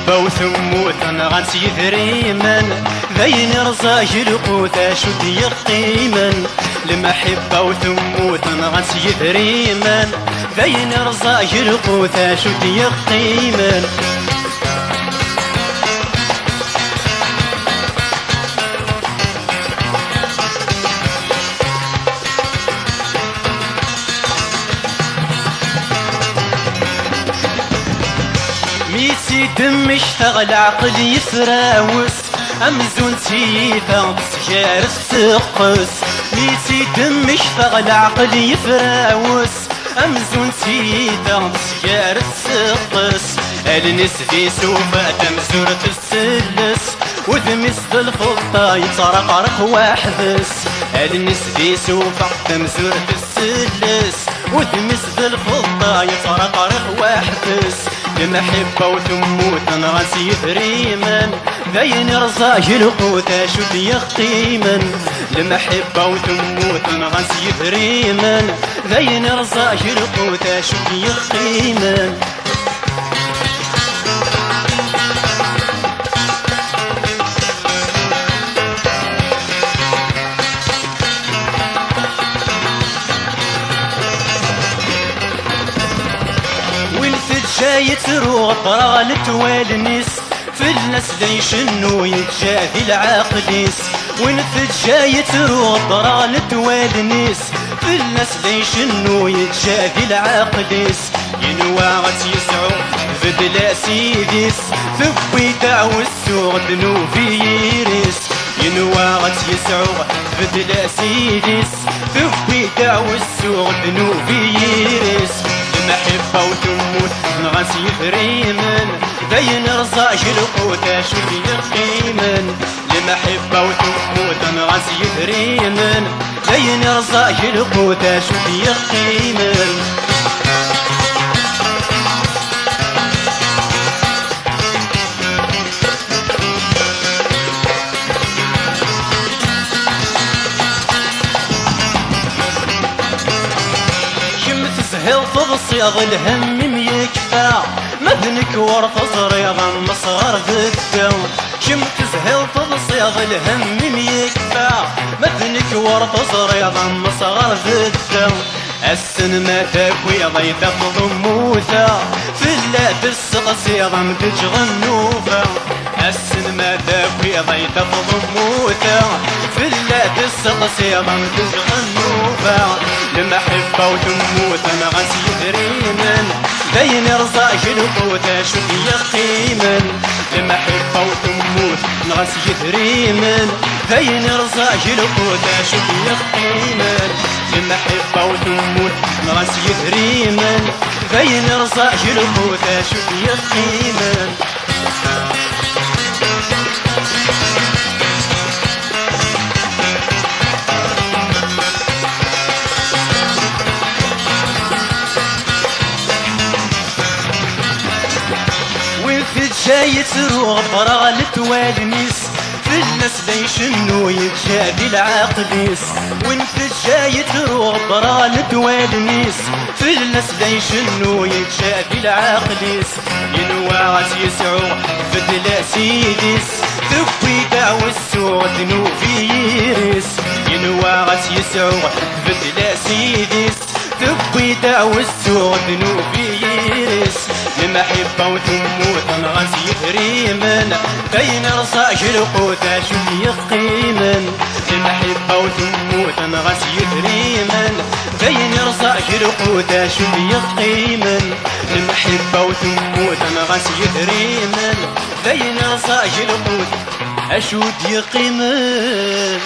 المحبة وثموت انا غنسي ثريمن ذين رزاج القوت شد يقيمن المحبة وثموت انا غنسي ثريمن ذين رزاج القوت شد يقيمن ميسي دم اشتغل عقلي يفراوس امزون سيفا بسجار السقس ميسي دم اشتغل عقلي يفراوس امزون سيفا بسجار السقس النس في سوفا تمزورة السلس وذمس الفلطة يتسرق رق واحبس النس في سوفا تمزورة السلس وذمس الفلطة يتسرق رق واحبس المحبة وثموت انا غنسي ثريمن ذين رزاج القوت شد يقيمن المحبة وثموت انا غنسي ثريمن ذين رزاج القوت شد يقيمن جاي تروغ طراغ توالنيس في الناس دي شنو يتجاهي العاقليس ونفد جاي تروغ طراغ توالنيس في الناس دي شنو يتجاهي العاقليس ينواغت يسعو بدلا سيديس ثبي دعو السوغ ذنوبي يريس ينواغت يسعو بدلا سيديس ثبي دعو السوغ ذنوبي يريس المحبة وثموت نغنسي ثريمن ذين رزاج القوت شد يقيمن المحبة وثموت نغنسي ثريمن ذين رزاج القوت شد يقيمن هل تبصيغ الهم يكفى مذنك ورث صريغا مصغر ذدو شم تزهل تبصيغ الهم يكفى مذنك ورث صريغا مصغر ذدو السن ما تاكوي ضي تفض موثا في اللات السقسيغا متجغنوفا السن ما تاكوي ضي تفض موثا في اللات السقسيغا متجغنوفا المحبة وثموت انا غنسي ثريمن ذين رزاج القوت شد يقيمن المحبة وثموت نغنسي ثريمن ذين رزاج القوت شد يقيمن المحبة وثموت نغنسي ثريمن ذين رزاج القوت شد يقيمن جاي تروغ براغ لتوالنيس في الناس دي شنو يتجابي العاقليس وانت جاي تروغ براغ لتوالنيس في الناس دي شنو يتجابي العاقليس ينواغت يسعو بدلا سيديس ثبي دعو السوغ ذنوبي يريس ينواغت يسعو بدلا سيديس ثبي دعو السوغ ذنوبي يريس المحبة وثموت انا غنسي ثريمن بين رصاج القوت شد يقيمن المحبة وثموت انا غنسي ثريمن بين رصاج القوت شد يقيمن المحبة وثموت انا غنسي ثريمن بين رصاج القوت اشد يقيمن